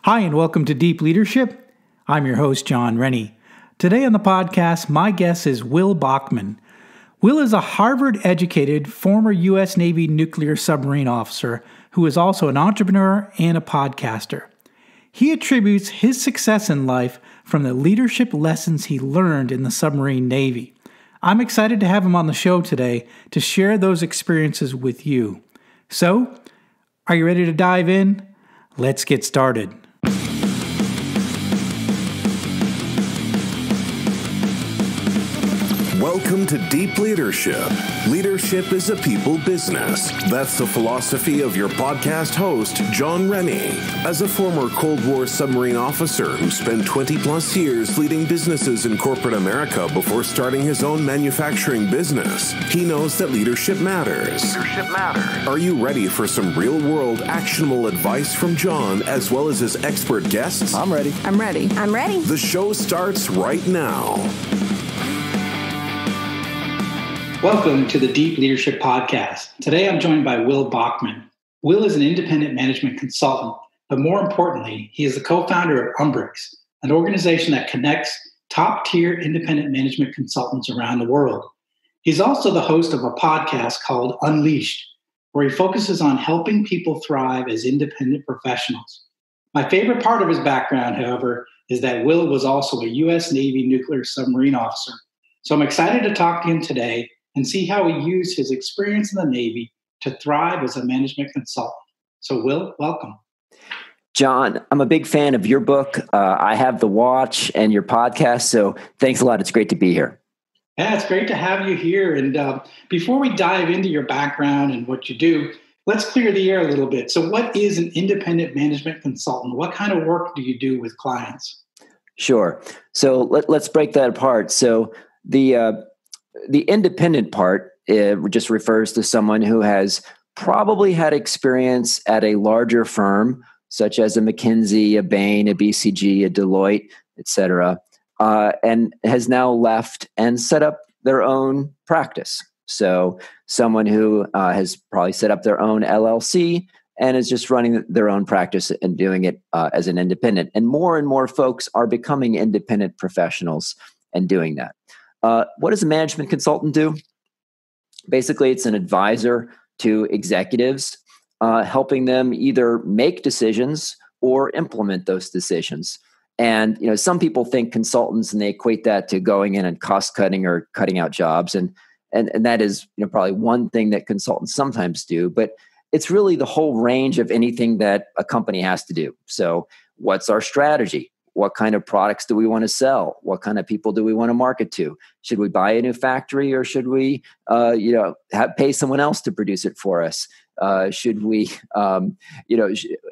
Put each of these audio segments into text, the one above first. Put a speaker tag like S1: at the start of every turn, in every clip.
S1: Hi, and welcome to Deep Leadership. I'm your host, John Rennie. Today on the podcast, my guest is Will Bachman. Will is a Harvard-educated former U.S. Navy nuclear submarine officer who is also an entrepreneur and a podcaster. He attributes his success in life from the leadership lessons he learned in the submarine Navy. I'm excited to have him on the show today to share those experiences with you. So, are you ready to dive in? Let's get started.
S2: Welcome to Deep Leadership. Leadership is a people business. That's the philosophy of your podcast host, John Rennie. As a former Cold War submarine officer who spent 20 plus years leading businesses in corporate America before starting his own manufacturing business, he knows that leadership matters. Are you ready for some real-world actionable advice from John as well as his expert guests?
S3: I'm ready.
S2: The show starts right now.
S1: Welcome to the Deep Leadership Podcast. Today I'm joined by Will Bachman. Will is an independent management consultant, but more importantly, he is the co-founder of Umbrex, an organization that connects top-tier independent management consultants around the world. He's also the host of a podcast called Unleashed, where he focuses on helping people thrive as independent professionals. My favorite part of his background, however, is that Will was also a U.S. Navy nuclear submarine officer. So I'm excited to talk to him today and see how he used his experience in the Navy to thrive as a management consultant. So, Will, welcome.
S3: John, I'm a big fan of your book. I have the watch and your podcast, so thanks a lot. It's great to be here.
S1: Yeah, it's great to have you here. And before we dive into your background and what you do, let's clear the air a little bit. So what is an independent management consultant? What kind of work do you do with clients?
S3: Sure. So let's break that apart. So the independent part just refers to someone who has probably had experience at a larger firm, such as a McKinsey, a Bain, a BCG, a Deloitte, et cetera, and has now left and set up their own practice. So someone who has probably set up their own LLC and is just running their own practice and doing it as an independent. And more folks are becoming independent professionals and doing that. What does a management consultant do? Basically, it's an advisor to executives, helping them either make decisions or implement those decisions. And some people think consultants and they equate that to going in and cost cutting or cutting out jobs, and that is probably one thing that consultants sometimes do. But it's really the whole range of anything that a company has to do. So, what's our strategy? What kind of products do we want to sell? What kind of people do we want to market to? Should we buy a new factory or should we, pay someone else to produce it for us? Should we,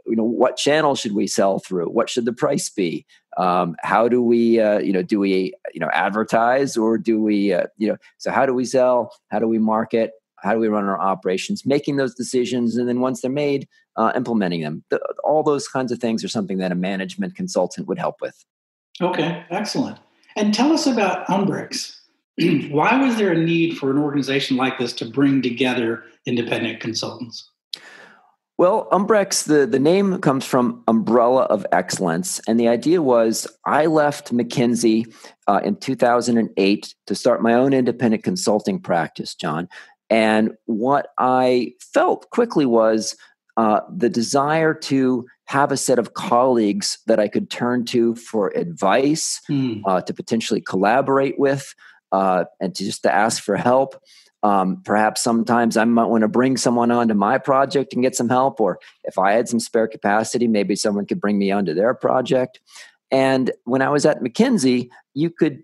S3: what channel should we sell through? What should the price be? How do we, do we, advertise or do we, so how do we sell? How do we market? How do we run our operations? Making those decisions, and then once they're made, implementing them. All those kinds of things are something that a management consultant would help with.
S1: Okay, excellent. And tell us about Umbrex. Why was there a need for an organization like this to bring together independent consultants?
S3: Well, Umbrex, the name comes from Umbrella of Excellence. And the idea was I left McKinsey in 2008 to start my own independent consulting practice, John. And what I felt quickly was the desire to have a set of colleagues that I could turn to for advice, to potentially collaborate with, and to ask for help. Perhaps sometimes I might want to bring someone onto my project and get some help, or if I had some spare capacity, maybe someone could bring me onto their project. And when I was at McKinsey, you could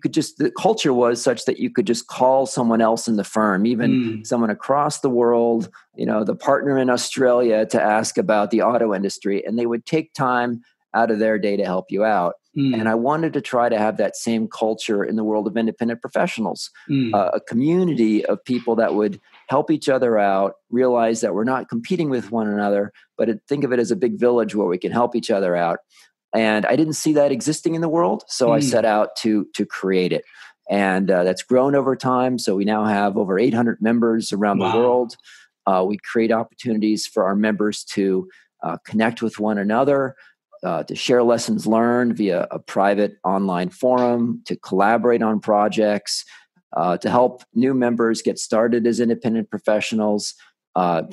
S3: just, the culture was such that you could just call someone else in the firm, even someone across the world, the partner in Australia, to ask about the auto industry, and they would take time out of their day to help you out. And I wanted to try to have that same culture in the world of independent professionals, a community of people that would help each other out, realize that we're not competing with one another, but think of it as a big village where we can help each other out. And I didn't see that existing in the world, so I set out to create it. And that's grown over time. So we now have over 800 members around the world. We create opportunities for our members to connect with one another, to share lessons learned via a private online forum, to collaborate on projects, to help new members get started as independent professionals,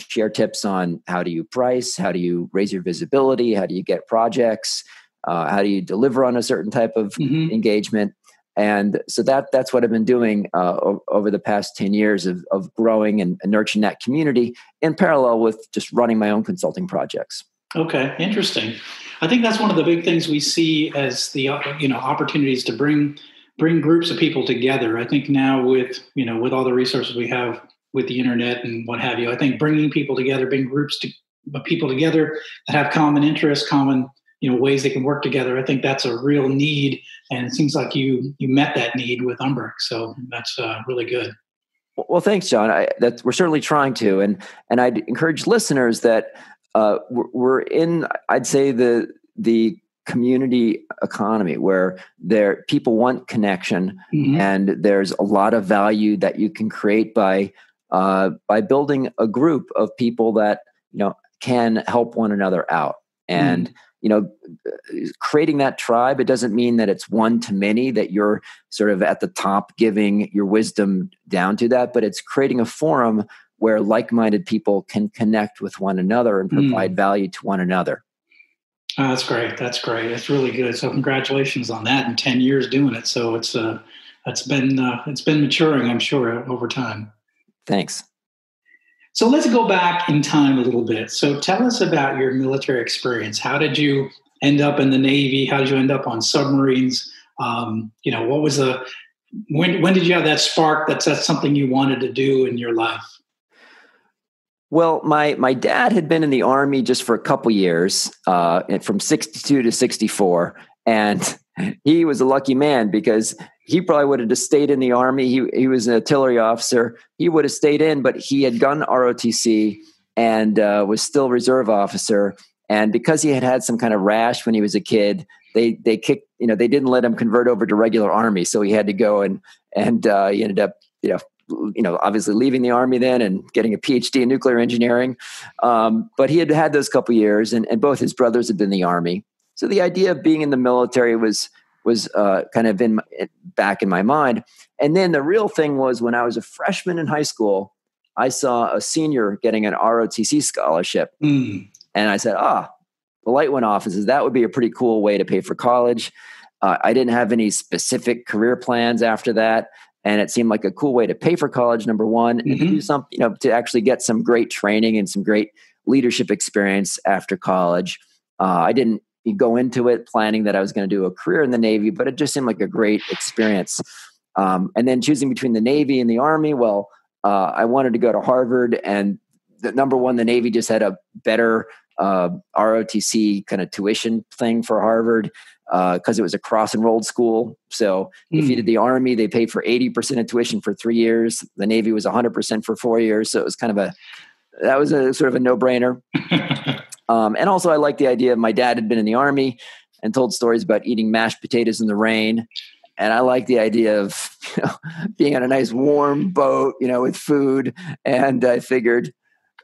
S3: share tips on how do you price, how do you raise your visibility, how do you get projects, how do you deliver on a certain type of engagement. And so that's what I've been doing over the past 10 years of growing and nurturing that community in parallel with just running my own consulting projects. Okay,
S1: interesting. I think that's one of the big things we see as the opportunities to bring groups of people together. I think now with all the resources we have with the internet and what have you, I think bringing people together, bring groups of people together that have common interests, common ways they can work together. I think that's a real need, and it seems like you met that need with Umbrex. So that's really good.
S3: Well, thanks, John. We're certainly trying to, and I'd encourage listeners that we're in, I'd say, the community economy where people want connection, and there's a lot of value that you can create by building a group of people that can help one another out. And creating that tribe, it doesn't mean that it's one to many, that you're sort of at the top giving your wisdom down to that, but it's creating a forum where like-minded people can connect with one another and provide value to one another.
S1: Oh, that's great. That's really good. So congratulations on that, and 10 years doing it. So it's been maturing, I'm sure, over time.
S3: Thanks.
S1: So let's go back in time a little bit. So tell us about your military experience. How did you end up in the Navy? How did you end up on submarines? What was when did you have that spark that's something you wanted to do in your life?
S3: Well, my dad had been in the Army just for a couple years, from 62 to 64. And he was a lucky man because he probably would have just stayed in the Army. He was an artillery officer. He would have stayed in, but he had gone ROTC and was still reserve officer. And because he had some kind of rash when he was a kid, they kicked, they didn't let him convert over to regular Army. So he had to go and he ended up, obviously leaving the Army then and getting a PhD in nuclear engineering. But he had those couple years, and both his brothers had been in the Army. So the idea of being in the military was kind of back in my mind. And then the real thing was when I was a freshman in high school, I saw a senior getting an ROTC scholarship. And I said, the light went off and says, that would be a pretty cool way to pay for college. I didn't have any specific career plans after that. And it seemed like a cool way to pay for college, number one, and to do something, to actually get some great training and some great leadership experience after college. I didn't go into it planning that I was going to do a career in the Navy, but it just seemed like a great experience. And then choosing between the Navy and the Army, well, I wanted to go to Harvard, and number one, the Navy just had a better ROTC kind of tuition thing for Harvard because it was a cross-enrolled school. So if you did the Army, they paid for 80% of tuition for 3 years. The Navy was 100% for 4 years. So it was that was a sort of a no-brainer. And also I liked the idea of my dad had been in the Army and told stories about eating mashed potatoes in the rain. And I like the idea of being on a nice warm boat, with food. And I figured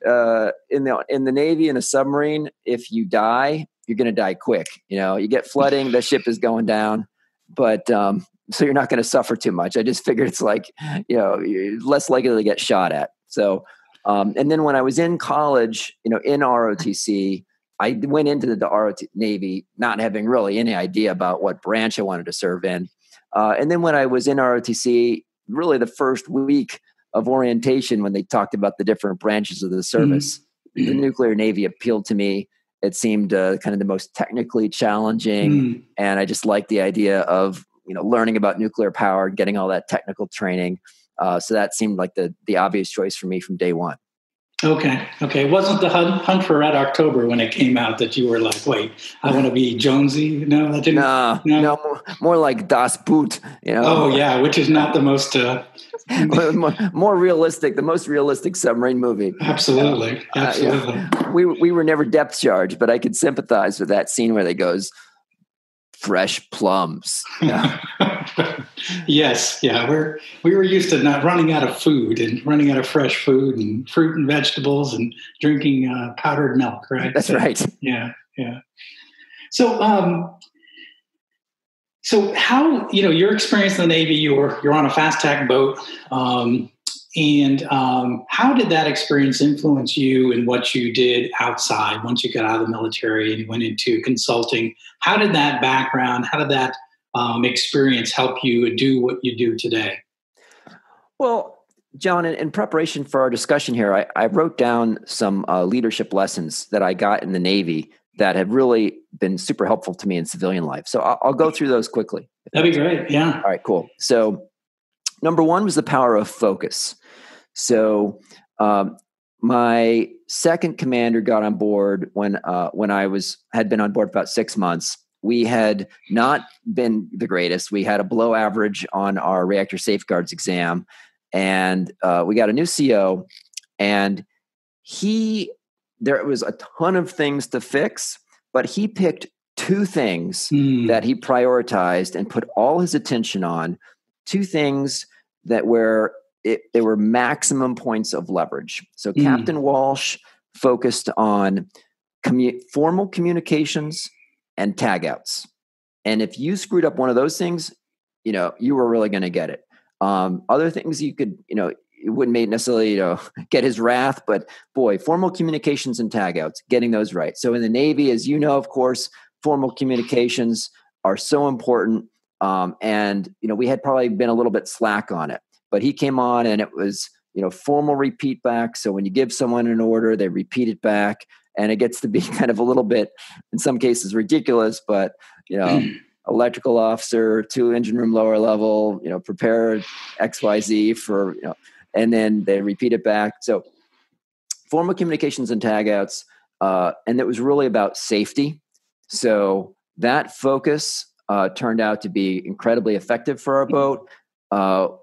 S3: in the Navy, in a submarine, if you die, you're going to die quick. You get flooding, the ship is going down, but so you're not going to suffer too much. I just figured it's like, you're less likely to get shot at. So, and then when I was in college, in ROTC, I went into the Navy not having really any idea about what branch I wanted to serve in. And then when I was in ROTC, really the first week of orientation, when they talked about the different branches of the service, the nuclear Navy appealed to me. It seemed kind of the most technically challenging. And I just liked the idea of, learning about nuclear power, getting all that technical training. So that seemed like the obvious choice for me from day one.
S1: Okay. It wasn't the Hunt for Red October when it came out that you were like, wait, I want to be Jonesy? No, that didn't.
S3: No, more like Das Boot.
S1: Oh, yeah, which is not the most...
S3: more realistic, the most realistic submarine movie.
S1: Absolutely.
S3: We were never depth charged, but I could sympathize with that scene where they goes, fresh plums.
S1: Yes. Yeah. We were used to not running out of food and running out of fresh food and fruit and vegetables and drinking powdered milk, right?
S3: That's right.
S1: Yeah. So how, your experience in the Navy, you're on a fast tack boat. How did that experience influence you in what you did outside once you got out of the military and went into consulting? How did that background, how did that experience help you do what you do today?
S3: Well, John, in preparation for our discussion here, I wrote down some leadership lessons that I got in the Navy that have really been super helpful to me in civilian life. So I'll go through those quickly.
S1: That'd be great. Yeah.
S3: All right, cool. So number one was the power of focus. So my second commander got on board when I had been on board for about 6 months. We had not been the greatest. We had a below average on our reactor safeguards exam, and we got a new CO, and there was a ton of things to fix, but he picked 2 things that he prioritized and put all his attention on, 2 things that they were maximum points of leverage. So Captain Walsh focused on formal communications and tagouts. And if you screwed up one of those things, you were really going to get it. Other things you could, it wouldn't necessarily, get his wrath, but boy, formal communications and tagouts, getting those right. So in the Navy, as you know, of course, formal communications are so important. And we had probably been a little bit slack on it, but he came on and it was, formal repeat back. So when you give someone an order, they repeat it back, and it gets to be kind of a little bit, in some cases, ridiculous, but, electrical officer to engine room lower level, prepare XYZ for, and then they repeat it back. So formal communications and tagouts, and it was really about safety. So that focus turned out to be incredibly effective for our boat.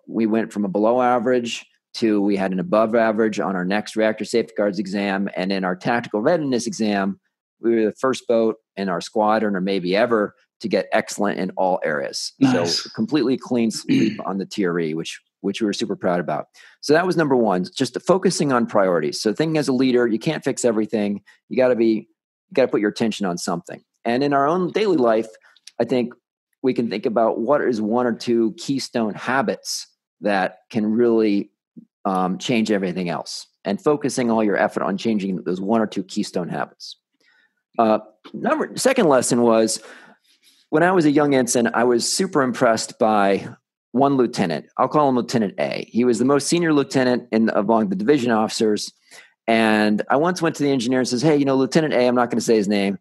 S3: We went from a below average to we had an above average on our next reactor safeguards exam. And in our tactical readiness exam, we were the first boat in our squadron, or maybe ever, to get excellent in all areas. Nice. So completely clean sweep on the TRE, which we were super proud about. So that was number one, just focusing on priorities. So thinking as a leader, you can't fix everything. You got to put your attention on something. And in our own daily life, I think we can think about what is 1 or 2 keystone habits that can really change everything else, and focusing all your effort on changing those 1 or 2 keystone habits. Second lesson was, when I was a young ensign, I was super impressed by one lieutenant. I'll call him Lieutenant A. He was the most senior lieutenant among the division officers. And I once went to the engineer and says, "Hey, Lieutenant A, I'm not going to say his name.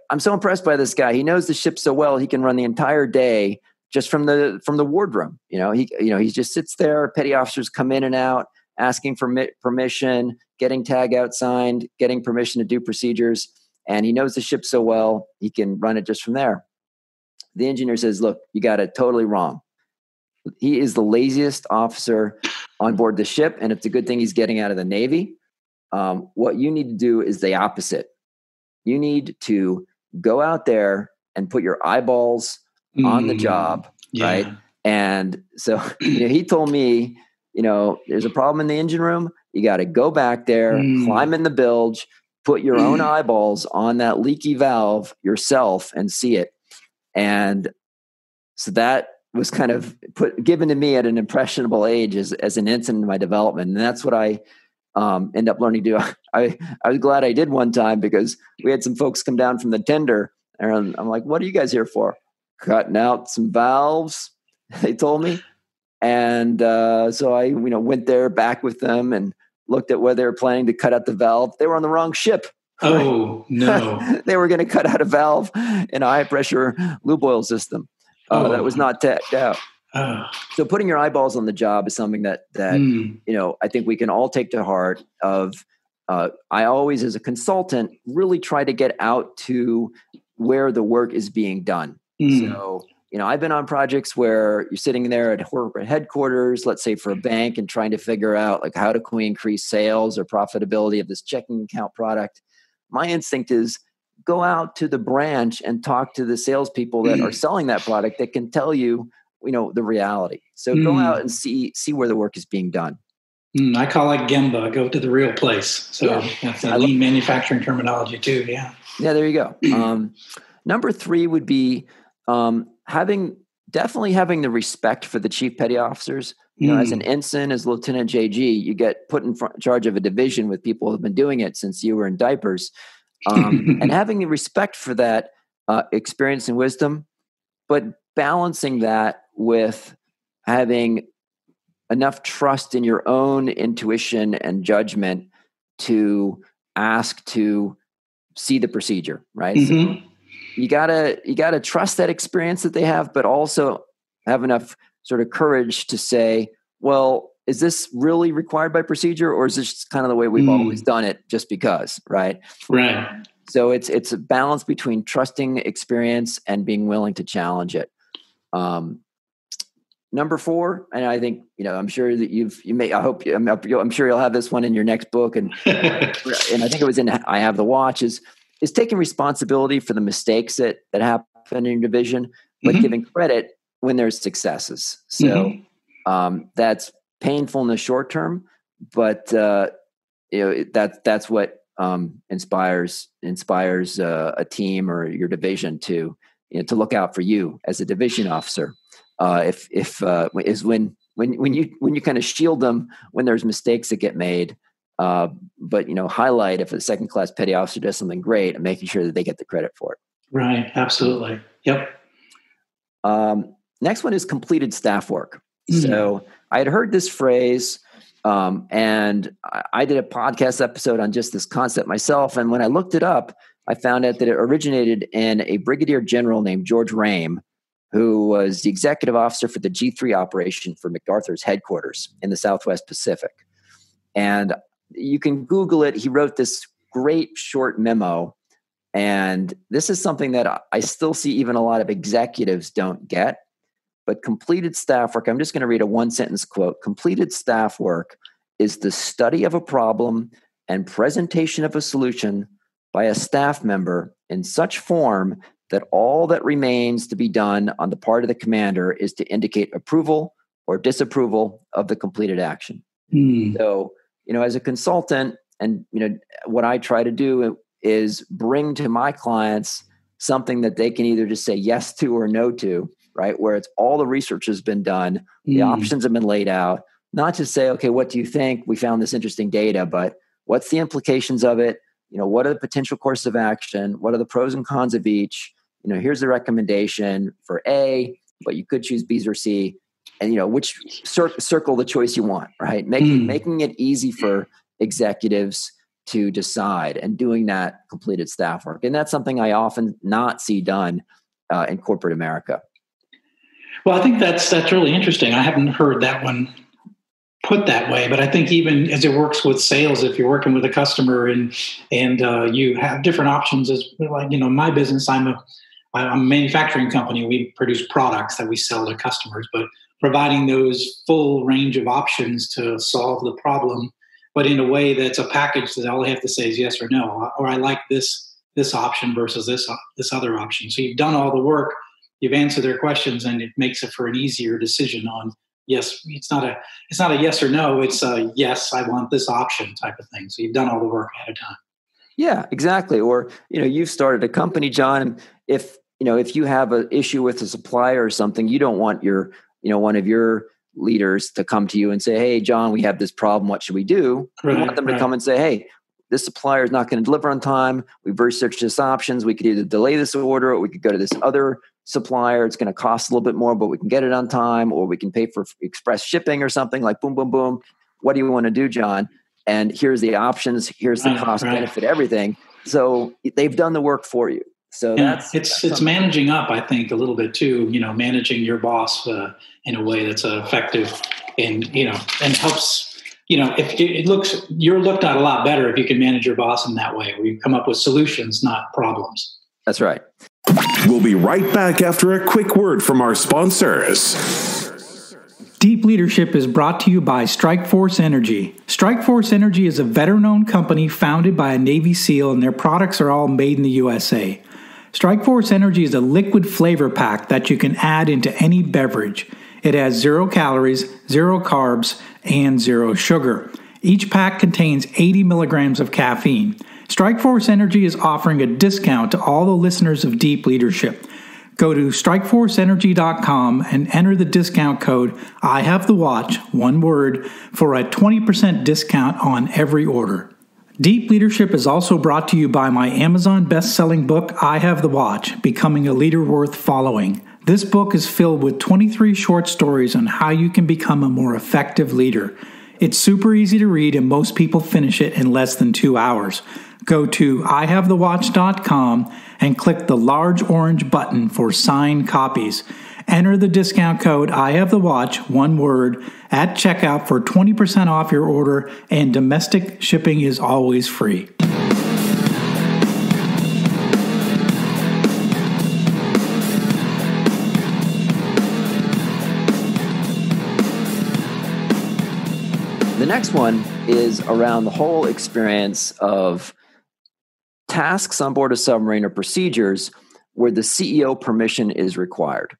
S3: I'm so impressed by this guy. He knows the ship so well. He can run the entire day just from the wardroom. He just sits there. Petty officers come in and out, asking for permission, getting tag out signed, getting permission to do procedures. And he knows the ship so well, he can run it just from there." The engineer says, "Look, you got it totally wrong. He is the laziest officer on board the ship, and it's a good thing he's getting out of the Navy. What you need to do is the opposite. You need to go out there and put your eyeballs on the job, right?" And so he told me, there's a problem in the engine room. You got to go back there, climb in the bilge, put your own eyeballs on that leaky valve yourself and see it. And so that was kind of given to me at an impressionable age as an ensign in my development. And that's what I end up learning to do. I was glad I did one time, because we had some folks come down from the tender, and I'm like, "What are you guys here for?" "Cutting out some valves," they told me. And so I went there back with them and looked at where they were planning to cut out the valve. They were on the wrong ship.
S1: Oh, no. They
S3: were going to cut out a valve in a high pressure lube oil system that was not tacked out. So putting your eyeballs on the job is something that I think we can all take to heart. I always, as a consultant, really try to get out to where the work is being done. So, I've been on projects where you're sitting there at corporate headquarters, let's say for a bank, and trying to figure out how can we increase sales or profitability of this checking account product. My instinct is go out to the branch and talk to the salespeople that are selling that product that can tell you, the reality. So go out and see where the work is being done.
S1: I call it Gemba, go to the real place. So that's a lean manufacturing terminology too. Yeah.
S3: Yeah, there you go. Number 3 would be having the respect for the chief petty officers. As an ensign, as Lieutenant JG, you get put in charge of a division with people who've been doing it since you were in diapers, and having the respect for that experience and wisdom, but balancing that with having enough trust in your own intuition and judgment to ask to see the procedure, right?
S1: Mm-hmm.
S3: So you gotta trust that experience that they have, but also have enough sort of courage to say, well, is this really required by procedure, or is this just kind of the way we've always done it just because, right?
S1: Right.
S3: So it's a balance between trusting experience and being willing to challenge it. Number 4, and I think, I'm sure that I'm sure you'll have this one in your next book. And I think it was in I Have the Watch is taking responsibility for the mistakes that happen in your division, but giving credit when there's successes. So that's painful in the short term, but that's what inspires a team or your division to look out for you as a division officer. Is when you kind of shield them when there's mistakes that get made, but highlight if a second class petty officer does something great and making sure that they get the credit for it.
S1: Right. Absolutely. Yep.
S3: Next one is completed staff work. So I had heard this phrase, and I did a podcast episode on just this concept myself. And when I looked it up, I found out that it originated in a brigadier general named George Rame, who was the executive officer for the G3 operation for MacArthur's headquarters in the Southwest Pacific. And you can Google it. He wrote this great short memo. And this is something that I still see even a lot of executives don't get. But completed staff work, I'm just going to read a 1-sentence quote. Completed staff work is the study of a problem and presentation of a solution by a staff member in such form that all that remains to be done on the part of the commander is to indicate approval or disapproval of the completed action. So, as a consultant, and what I try to do is bring to my clients something that they can either just say yes to or no to, right? Where it's all the research has been done, the options have been laid out, not to say, okay, what do you think? We found this interesting data, but what's the implications of it? What are the potential courses of action? What are the pros and cons of each? Here's the recommendation for A, but you could choose B or C, and which circle the choice you want, right? Making it easy for executives to decide and doing that completed staff work. And that's something I often not see done in corporate America.
S1: Well, I think that's really interesting. I haven't heard that one put that way, but I think even as it works with sales, if you're working with a customer and you have different options, as like my business, I'm a manufacturing company. We produce products that we sell to customers, but providing those full range of options to solve the problem, but in a way that's a package that all I have to say is yes or no, or I like this option versus this other option. So you've done all the work. You've answered their questions, and it makes it for an easier decision on yes. It's not a yes or no. It's a yes, I want this option type of thing. So you've done all the work ahead of time. Yeah,
S3: exactly. Or you've started a company, John, and if you have an issue with a supplier or something, you don't want your one of your leaders to come to you and say, "Hey, John, we have this problem. What should we do?" You want them to come and say, "Hey, this supplier is not going to deliver on time. We've researched this options. We could either delay this order, or we could go to this other supplier. It's going to cost a little bit more, but we can get it on time, or we can pay for express shipping or something." Like boom, boom, boom. What do you want to do, John? And here's the options. Here's the cost, benefit, everything. So they've done the work for you. So
S1: it's managing up, I think, a little bit too. Managing your boss in a way that's effective, and helps. If you're looked at a lot better if you can manage your boss in that way, where you come up with solutions, not problems.
S3: That's right.
S2: We'll be right back after a quick word from our sponsors.
S1: Deep Leadership is brought to you by Strikeforce Energy. Strikeforce Energy is a veteran-owned company founded by a Navy SEAL, and their products are all made in the USA. Strikeforce Energy is a liquid flavor pack that you can add into any beverage. It has 0 calories, 0 carbs, and 0 sugar. Each pack contains 80 milligrams of caffeine. Strikeforce Energy is offering a discount to all the listeners of Deep Leadership. Go to strikeforceenergy.com and enter the discount code I have the watch, one word, for a 20% discount on every order. Deep Leadership is also brought to you by my Amazon best-selling book, I Have the Watch, Becoming a Leader Worth Following. This book is filled with 23 short stories on how you can become a more effective leader. It's super easy to read and most people finish it in less than 2 hours. Go to ihavethewatch.com and click the large orange button for signed copies. Enter the discount code I Have the Watch, one word, at checkout for 20% off your order, and domestic shipping is always free.
S3: The next one is around the whole experience of tasks on board a submarine or procedures where the CEO permission is required,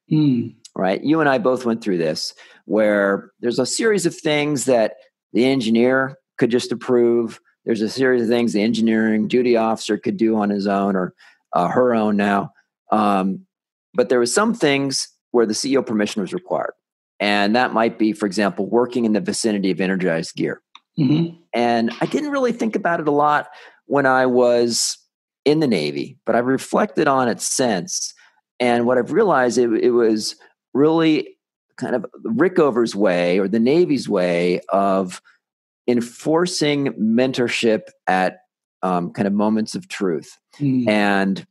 S3: right? You and I both went through this, where there's a series of things that the engineer could just approve. There's a series of things the engineering duty officer could do on his own or her own now. But there were some things where the CEO permission was required. And that might be, for example, working in the vicinity of energized gear. Mm-hmm. And I didn't really think about it a lot when I was in the Navy, but I've reflected on it since. And what I've realized, it was really kind of Rickover's way or the Navy's way of enforcing mentorship at kind of moments of truth. Mm. And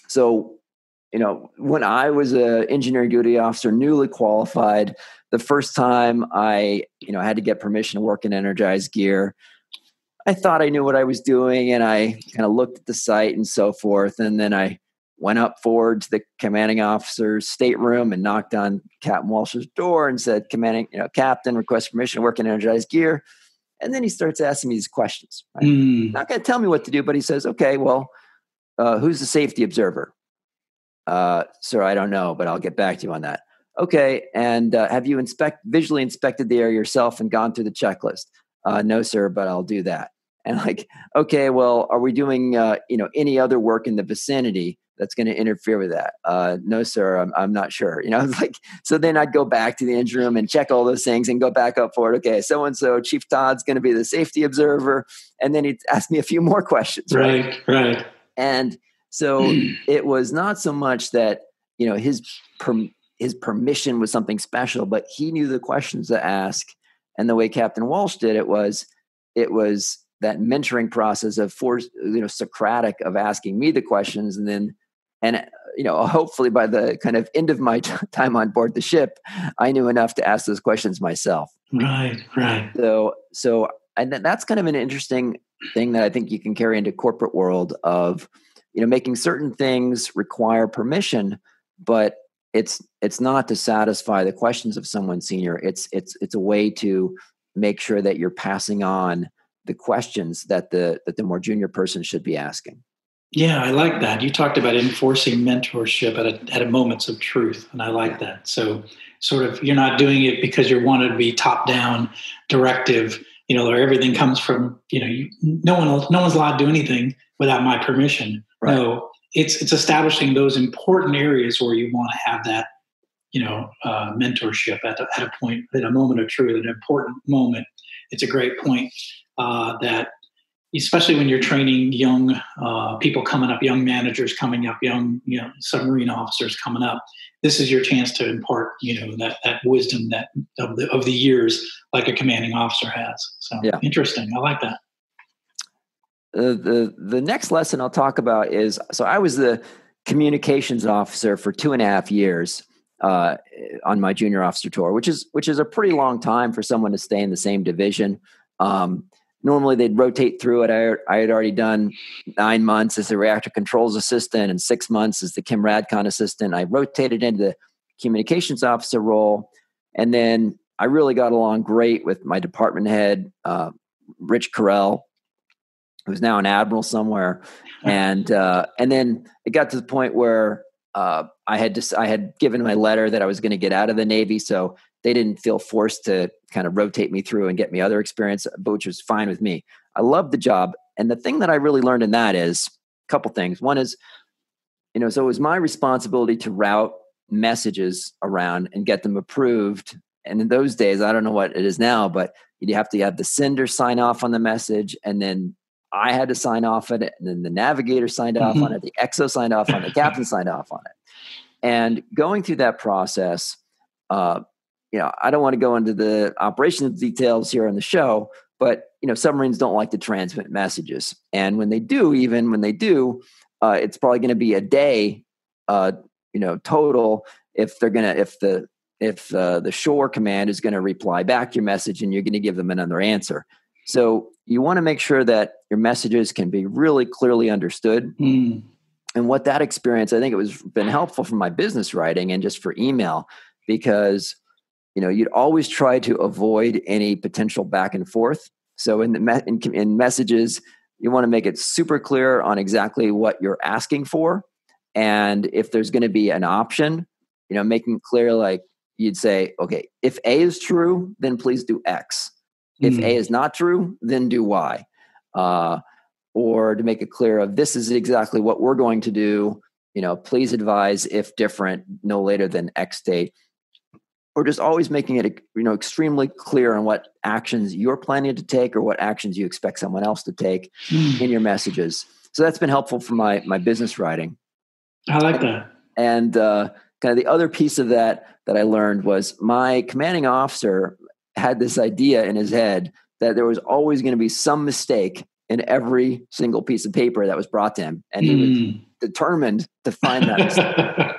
S3: so, when I was an engineering duty officer, newly qualified, the first time I, had to get permission to work in energized gear, I thought I knew what I was doing, and I kind of looked at the site and so forth. And then I went up forward to the commanding officer's stateroom and knocked on Captain Walsh's door and said, Captain, request permission to work in energized gear. And then he starts asking me these questions. Right? Not going to tell me what to do, but he says, okay, well, who's the safety observer? Sir, I don't know, but I'll get back to you on that. Okay. And have you visually inspected the area yourself and gone through the checklist? No, sir, but I'll do that. And okay, well, are we doing, any other work in the vicinity that's going to interfere with that? No, sir, I'm not sure. So then I'd go back to the engine room and check all those things and go back up for it. Okay, so-and-so, Chief Todd's going to be the safety observer. And then he'd ask me a few more questions.
S1: Right.
S3: And so it was not so much that, his permission was something special, but he knew the questions to ask. And the way Captain Walsh did it was that mentoring process of Socratic of asking me the questions, and hopefully by the kind of end of my time on board the ship, I knew enough to ask those questions myself.
S1: Right.
S3: So and that's kind of an interesting thing that I think you can carry into corporate world of, making certain things require permission, but it's not to satisfy the questions of someone senior. It's a way to make sure that you're passing on the questions that the more junior person should be asking.
S1: Yeah, I like that. You talked about enforcing mentorship at a moments of truth, and I like that. So sort of you're not doing it because you want to be top down directive, where everything comes from, no one's allowed to do anything without my permission. Right. No, it's establishing those important areas where you want to have that, mentorship at a point, at a moment of truth, an important moment. It's a great point that, especially when you're training young people coming up, young managers coming up, young submarine officers coming up. This is your chance to impart that wisdom that of the years, like a commanding officer has. So yeah. Interesting. I like that.
S3: The next lesson I'll talk about is, so I was the communications officer for 2.5 years on my junior officer tour, which is a pretty long time for someone to stay in the same division. Normally they'd rotate through it. I had already done 9 months as the reactor controls assistant and 6 months as the Chem Radcon assistant. I rotated into the communications officer role. And then I really got along great with my department head, Rich Carell, who's now an admiral somewhere. And then it got to the point where I had given my letter that I was going to get out of the Navy. So they didn't feel forced to kind of rotate me through and get me other experience, which was fine with me. I loved the job. And the thing that I really learned in that is a couple things. One is, so it was my responsibility to route messages around and get them approved. And in those days, I don't know what it is now, but you have to have the sender sign off on the message, and then I had to sign off on it, and then the navigator signed off on it, the XO signed off on it, the captain signed off on it. And going through that process, I don't want to go into the operational details here on the show, but submarines don't like to transmit messages, and when they do, it's probably going to be a day, total. If the shore command is going to reply back your message, and you're going to give them another answer. So you want to make sure that your messages can be really clearly understood. And what that experience, I think it was been helpful for my business writing and just for email, because, you'd always try to avoid any potential back and forth. So in messages, you want to make it super clear on exactly what you're asking for. And if there's going to be an option, making clear, like you'd say, okay, if A is true, then please do X. If A is not true, then do Y. Or to make it clear of this is exactly what we're going to do. Please advise if different, no later than X date. Or just always making it, extremely clear on what actions you're planning to take or what actions you expect someone else to take in your messages. So that's been helpful for my business writing.
S1: I like that.
S3: And kind of the other piece of that I learned was my commanding officer had this idea in his head that there was always going to be some mistake in every single piece of paper that was brought to him. And he was determined to find that mistake.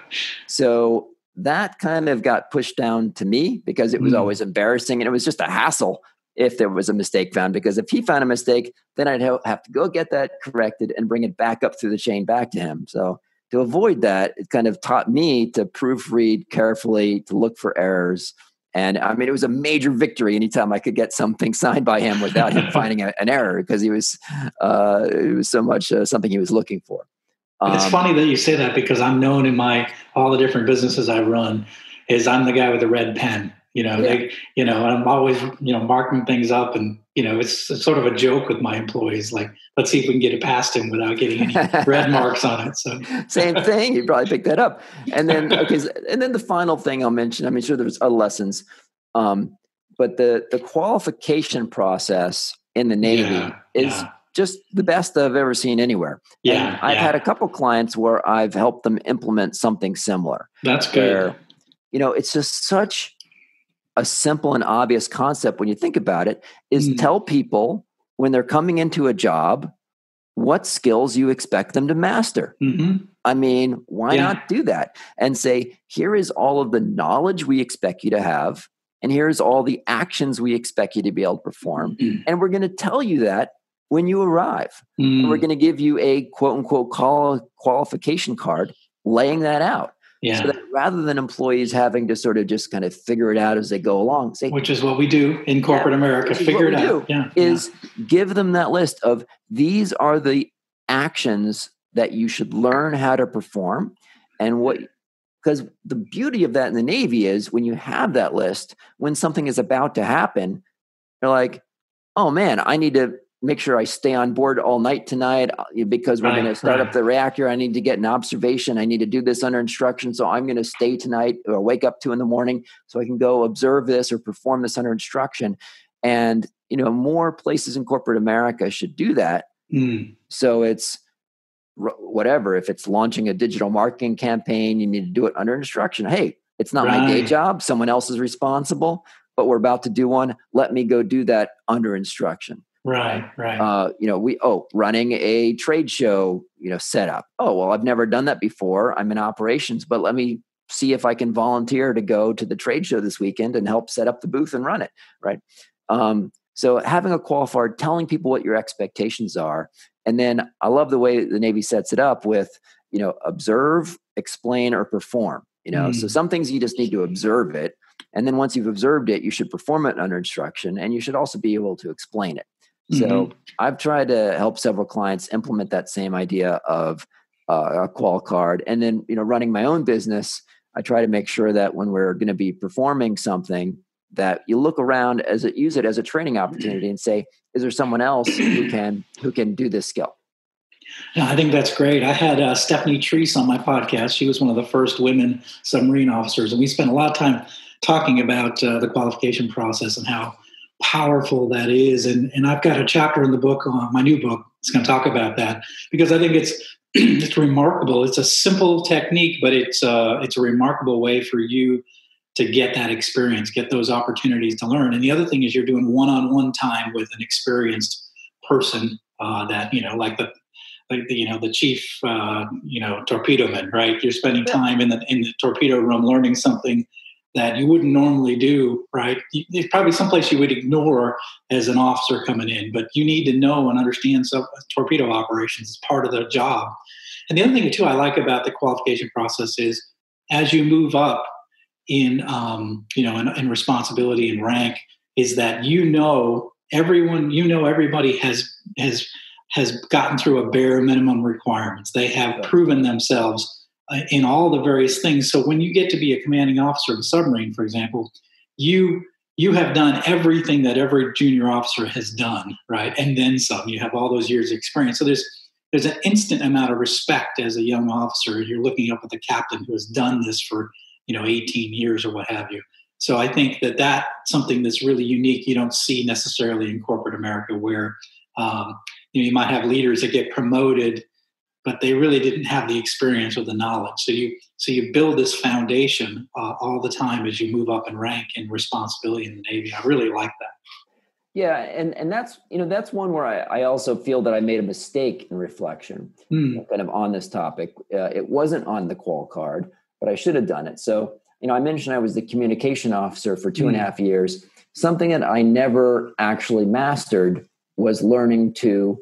S3: So that kind of got pushed down to me because it was always embarrassing. And it was just a hassle if there was a mistake found, because if he found a mistake, then I'd have to go get that corrected and bring it back up through the chain back to him. So to avoid that, it kind of taught me to proofread carefully, to look for errors. And I mean, it was a major victory anytime I could get something signed by him without him finding an error, because it was so much something he was looking for.
S1: It's funny that you say that, because I'm known in all the different businesses I run is I'm the guy with the red pen. I'm always marking things up, and it's sort of a joke with my employees. Like, let's see if we can get it past him without getting any red marks on it. So
S3: same thing. You probably picked that up. And then the final thing I'll mention. I mean, sure, there's other lessons, but the qualification process in the Navy is just the best I've ever seen anywhere. And I've had a couple clients where I've helped them implement something similar.
S1: That's good.
S3: Where, it's just such a simple and obvious concept when you think about it, is tell people when they're coming into a job what skills you expect them to master. I mean, why not do that and say, here is all of the knowledge we expect you to have, and here's all the actions we expect you to be able to perform. And we're going to tell you that when you arrive. And we're going to give you a quote unquote qualification card laying that out. So that rather than employees having to sort of just kind of figure it out as they go along, say,
S1: which is what we do in corporate America, figure it out.
S3: Is give them that list of these are the actions that you should learn how to perform. And because the beauty of that in the Navy is when you have that list, when something is about to happen, you're like, oh man, I need to make sure I stay on board all night tonight because we're going to start up the reactor. I need to get an observation. I need to do this under instruction. So I'm going to stay tonight or wake up 2 a.m. so I can go observe this or perform this under instruction. And, more places in corporate America should do that. So it's whatever, if it's launching a digital marketing campaign, you need to do it under instruction. Hey, it's not my day job. Someone else is responsible, but we're about to do one. Let me go do that under instruction.
S1: Right.
S3: Running a trade show, setup. Oh, well, I've never done that before. I'm in operations, but let me see if I can volunteer to go to the trade show this weekend and help set up the booth and run it. Right. So having a qualifier, telling people what your expectations are. And then I love the way the Navy sets it up with, observe, explain, or perform, so some things you just need to observe it. And then once you've observed it, you should perform it under instruction, and you should also be able to explain it. So I've tried to help several clients implement that same idea of a qual card. And then, running my own business, I try to make sure that when we're going to be performing something, that you look around use it as a training opportunity and say, is there someone else who can do this skill?
S1: Yeah, I think that's great. I had Stephanie Treese on my podcast. She was one of the first women submarine officers, and we spent a lot of time talking about the qualification process and how powerful that is. And I've got a chapter in the book, my new book, it's going to talk about that, because I think it's remarkable. It's a simple technique, but it's a remarkable way for you to get that experience, get those opportunities to learn. And the other thing is you're doing one-on-one time with an experienced person that, like the chief, torpedo man, right? You're spending time in the torpedo room learning something that you wouldn't normally do, right? There's probably someplace you would ignore as an officer coming in, but you need to know and understand torpedo operations as part of the job. And the other thing too I like about the qualification process is as you move up in responsibility and rank, is that everybody has gotten through a bare minimum requirements. They have proven themselves in all the various things. So when you get to be a commanding officer of a submarine, for example, you have done everything that every junior officer has done, right? And then some. You have all those years of experience. So there's an instant amount of respect as a young officer. You're looking up at the captain who has done this for 18 years or what have you. So I think that's something that's really unique. You don't see necessarily in corporate America, where you might have leaders that get promoted, but they really didn't have the experience or the knowledge. So you build this foundation all the time as you move up in rank and responsibility in the Navy. I really like that.
S3: Yeah, and that's one where I also feel that I made a mistake in reflection, kind of on this topic. It wasn't on the qual card, but I should have done it. So I mentioned I was the communication officer for 2.5 years. Something that I never actually mastered was learning to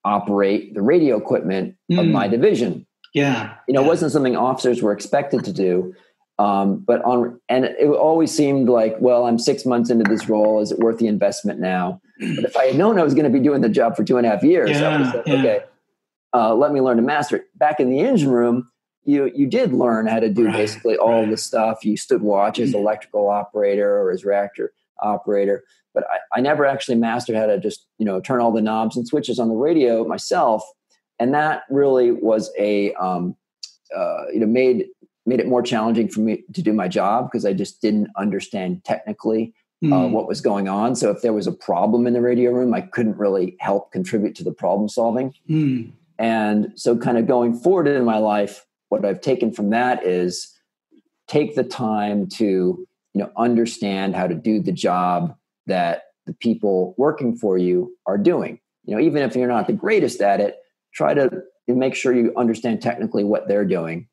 S3: operate the radio equipment of my division.
S1: Yeah.
S3: It wasn't something officers were expected to do. And it always seemed like, well, I'm 6 months into this role. Is it worth the investment now? But if I had known I was going to be doing the job for 2.5 years, I would have said, okay, let me learn to master it. Back in the engine room, you did learn how to do basically all the stuff. You stood watch as electrical operator or as reactor operator. But I never actually mastered how to just, turn all the knobs and switches on the radio myself. And that really was made it more challenging for me to do my job, because I just didn't understand technically what was going on. So if there was a problem in the radio room, I couldn't really help contribute to the problem solving. And so kind of going forward in my life, what I've taken from that is take the time to, understand how to do the job that the people working for you are doing. Even if you're not the greatest at it, try to make sure you understand technically what they're doing.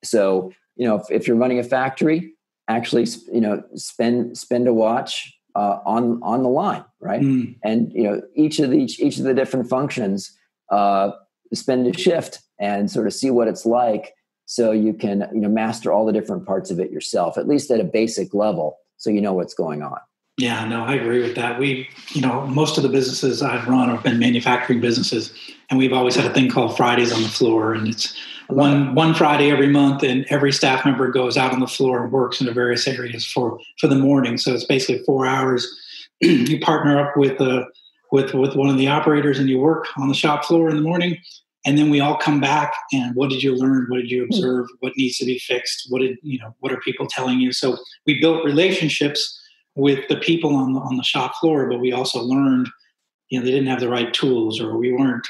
S3: So, if you're running a factory, actually, spend a watch on the line, right? And each of the different functions, spend a shift and sort of see what it's like, so you can master all the different parts of it yourself, at least at a basic level, so you know what's going on.
S1: Yeah, no, I agree with that. Most of the businesses I've run have been manufacturing businesses, and we've always had a thing called Fridays on the floor, and it's one Friday every month, and every staff member goes out on the floor and works in the various areas for the morning. So it's basically 4 hours. You partner up with one of the operators, and you work on the shop floor in the morning, and then we all come back and what did you learn? What did you observe? What needs to be fixed? What are people telling you? So we built relationships with the people on the shop floor, but we also learned, they didn't have the right tools, or we weren't,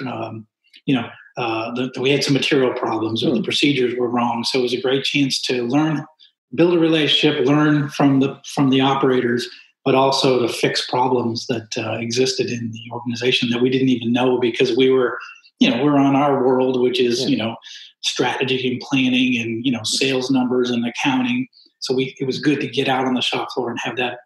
S1: we had some material problems, or the procedures were wrong. So it was a great chance to learn, build a relationship, learn from the operators, but also to fix problems that existed in the organization that we didn't even know, because we're on our world, which is, strategy and planning and, sales numbers and accounting. So it was good to get out on the shop floor and have that,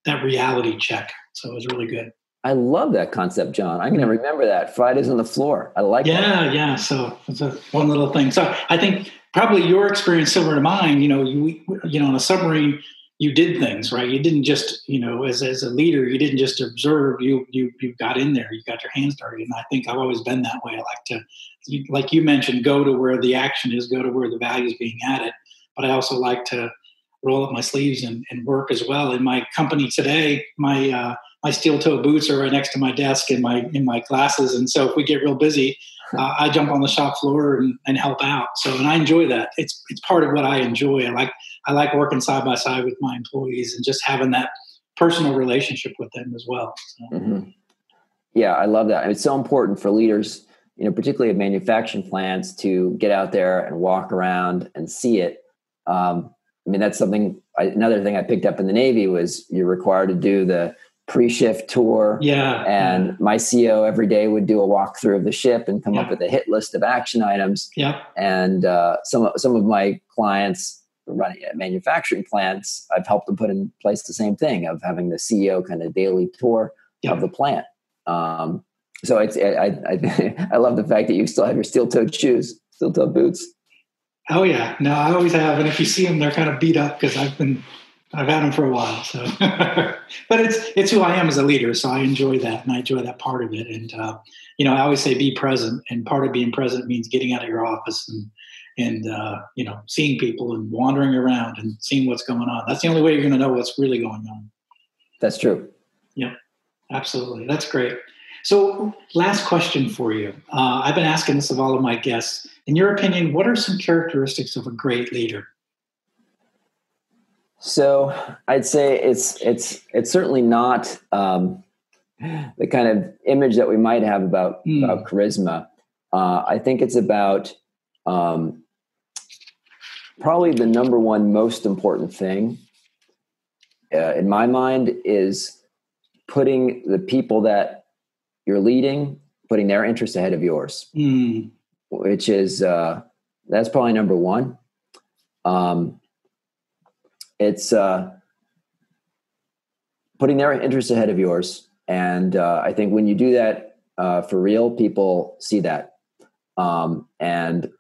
S1: that reality check. So it was really good.
S3: I love that concept, John. I'm going to remember that. Fridays on the floor. I like that.
S1: Yeah. So it's one little thing. So I think probably your experience similar to mine, on a submarine, you did things, right? You didn't just, as a leader, you didn't just observe, you got in there, you got your hands dirty. And I think I've always been that way. I like to, like you mentioned, go to where the action is, go to where the value is being added. But I also like to roll up my sleeves and work as well. In my company today, my steel toe boots are right next to my desk in my glasses. And so if we get real busy, I jump on the shop floor and help out. So, and I enjoy that. It's part of what I enjoy. I like working side by side with my employees and just having that personal relationship with them as well. So.
S3: Mm-hmm. Yeah, I love that. It's so important for leaders, particularly at manufacturing plants, to get out there and walk around and see it. That's something. Another thing I picked up in the Navy was you're required to do the pre-shift tour.
S1: Yeah.
S3: And my CO every day would do a walkthrough of the ship and come up with a hit list of action items.
S1: Yeah.
S3: And some of my clients running at manufacturing plants, I've helped them put in place the same thing of having the CEO kind of daily tour of the plant. So I love the fact that you still have your steel-toed shoes, steel-toed boots.
S1: Oh yeah, no, I always have, and if you see them, they're kind of beat up because I've had them for a while. So, but it's who I am as a leader, so I enjoy that, and I enjoy that part of it. And I always say be present, and part of being present means getting out of your office and seeing people and wandering around and seeing what's going on. That's the only way you're going to know what's really going on.
S3: That's true.
S1: Yeah, absolutely. That's great. So last question for you. I've been asking this of all of my guests. In your opinion, what are some characteristics of a great leader?
S3: So I'd say it's certainly not the kind of image that we might have about charisma. I think it's about probably the number one most important thing in my mind is putting the people that you're leading, putting their interests ahead of yours, which is that's probably number one. It's putting their interests ahead of yours, and I think when you do that for real, people see that and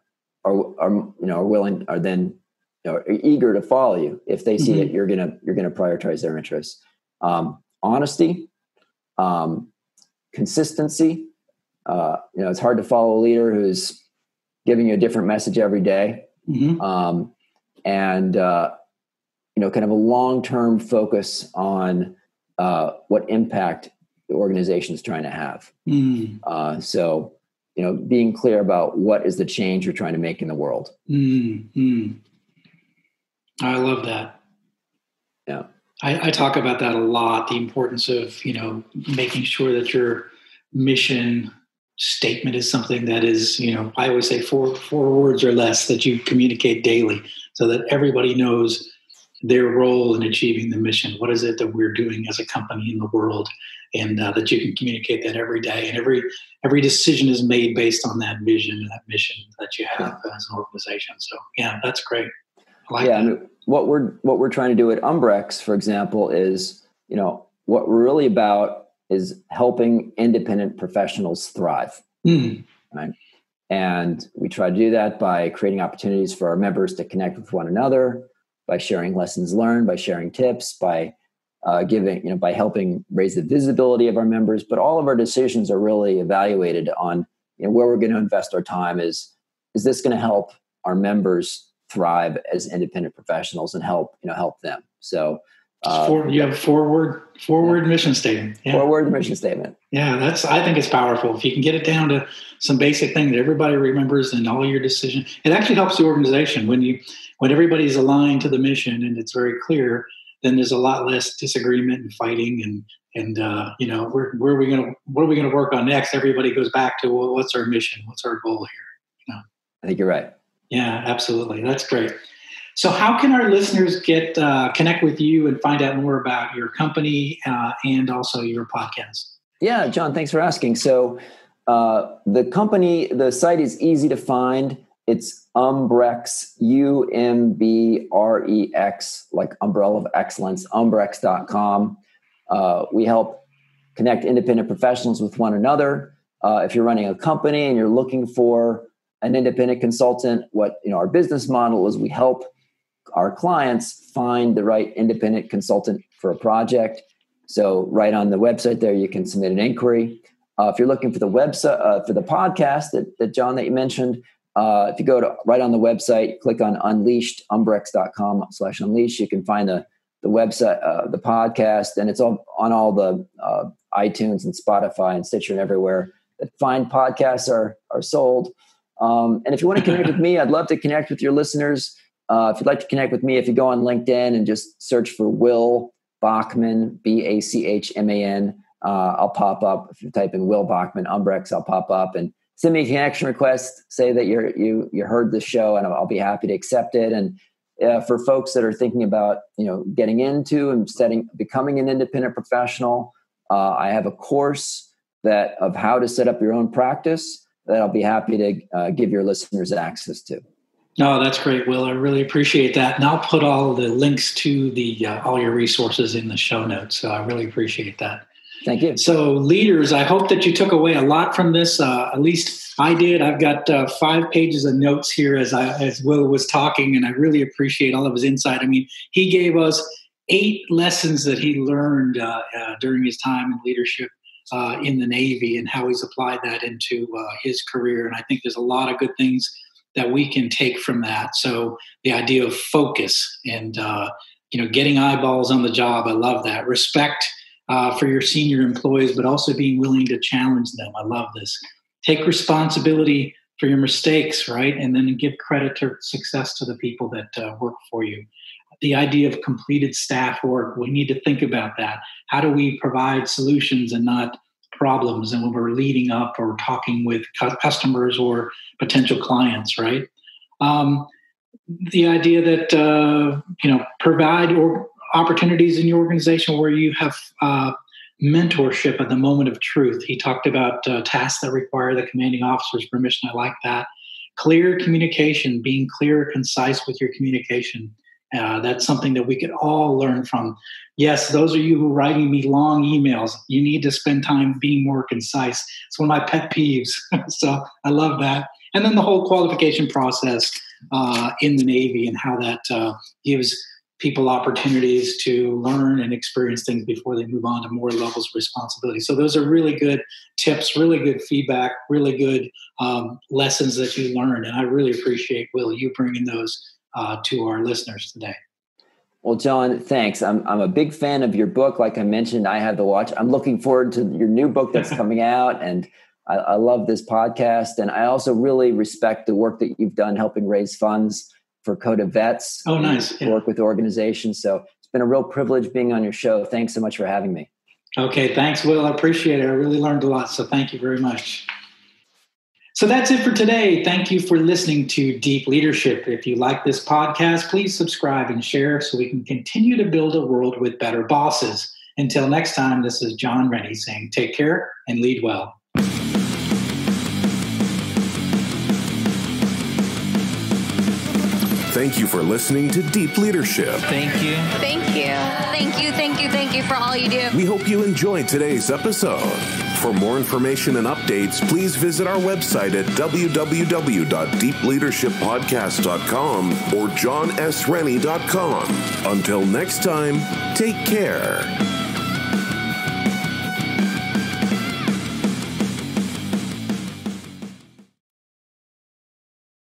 S3: are willing, are then are eager to follow you if they see that you're gonna prioritize their interests. Honesty. Consistency. It's hard to follow a leader who's giving you a different message every day. And kind of a long-term focus on what impact the organization is trying to have. So, being clear about what is the change you're trying to make in the world.
S1: I love that.
S3: Yeah.
S1: I talk about that a lot, the importance of, making sure that your mission statement is something that is, I always say four words or less that you communicate daily so that everybody knows their role in achieving the mission. What is it that we're doing as a company in the world? And that you can communicate that every day. And every decision is made based on that vision and that mission that you have as an organization. So, yeah, that's great. I like that.
S3: I mean, what we're trying to do at Umbrex, for example, is, what we're really about is helping independent professionals thrive. Right? And we try to do that by creating opportunities for our members to connect with one another, by sharing lessons learned, by sharing tips, by giving, by helping raise the visibility of our members. But all of our decisions are really evaluated on where we're going to invest our time. Is this going to help our members thrive as independent professionals and help them? So
S1: you have a four-word mission statement. Yeah.
S3: 4-word mission statement.
S1: Yeah, I think it's powerful. If you can get it down to some basic thing that everybody remembers in all your decisions, it actually helps the organization when everybody's aligned to the mission and it's very clear. Then there's a lot less disagreement and fighting, and what are we going to work on next? Everybody goes back to, well, what's our mission? What's our goal here?
S3: I think you're right.
S1: Yeah, absolutely. That's great. So how can our listeners get connect with you and find out more about your company and also your podcast?
S3: Yeah, John, thanks for asking. So the site is easy to find. It's Umbrex, Umbrex, like Umbrella of Excellence, umbrex.com. We help connect independent professionals with one another. If you're running a company and you're looking for an independent consultant, what our business model is, we help our clients find the right independent consultant for a project. So right on the website there, you can submit an inquiry. If you're looking for the website for the podcast that John that you mentioned, If you go to right on the website, click on Unleashed, umbrex.com/unleashed, you can find the website, the podcast, and it's all on all the iTunes and Spotify and Stitcher and everywhere that fine podcasts are sold. And if you want to connect with me, I'd love to connect with your listeners. If you'd like to connect with me, if you go on LinkedIn and just search for Will Bachman, Bachman, I'll pop up. If you type in Will Bachman, Umbrex, I'll pop up, and send me a connection request. Say that you heard this show, and I'll be happy to accept it. And for folks that are thinking about getting into and becoming an independent professional, I have a course of how to set up your own practice that I'll be happy to give your listeners access to.
S1: No, that's great, Will. I really appreciate that. And I'll put all the links to all your resources in the show notes. So I really appreciate that.
S3: Thank you.
S1: So leaders, I hope that you took away a lot from this. At least I did. I've got 5 pages of notes here as Will was talking, and I really appreciate all of his insight. I mean, he gave us 8 lessons that he learned during his time in leadership in the Navy, and how he's applied that into his career. And I think there's a lot of good things that we can take from that. So the idea of focus and, getting eyeballs on the job. I love that. Respect for your senior employees, but also being willing to challenge them. I love this. Take responsibility for your mistakes, right? And then give credit to success to the people that work for you. The idea of completed staff work, we need to think about that. How do we provide solutions and not problems, and when we're leading up or talking with customers or potential clients, right? The idea that provide opportunities in your organization where you have mentorship at the moment of truth. He talked about tasks that require the commanding officer's permission. I like that. Clear communication, being clear, concise with your communication. That's something that we could all learn from. Yes, those of you who are writing me long emails, you need to spend time being more concise. It's one of my pet peeves. So I love that. And then the whole qualification process in the Navy, and how that gives people opportunities to learn and experience things before they move on to more levels of responsibility. So those are really good tips, really good feedback, really good lessons that you learned. And I really appreciate, Will, you bringing those to our listeners today.
S3: Well, John, thanks. I'm a big fan of your book. Like I mentioned, I have the watch. I'm looking forward to your new book that's coming out, and I love this podcast. And I also really respect the work that you've done helping raise funds for CODA vets.
S1: Oh, nice.
S3: Yeah. Work with organizations. So it's been a real privilege being on your show. Thanks so much for having me.
S1: Okay, thanks, Will. I appreciate it. I really learned a lot. So thank you very much. So that's it for today. Thank you for listening to Deep Leadership. If you like this podcast, please subscribe and share so we can continue to build a world with better bosses. Until next time, this is John Rennie saying take care and lead well.
S2: Thank you for listening to Deep Leadership.
S4: Thank you.
S5: Thank you. Thank you, thank you, thank you for all you do.
S2: We hope you enjoyed today's episode. For more information and updates, please visit our website at www.deepleadershippodcast.com or johnsrennie.com. Until next time, take care.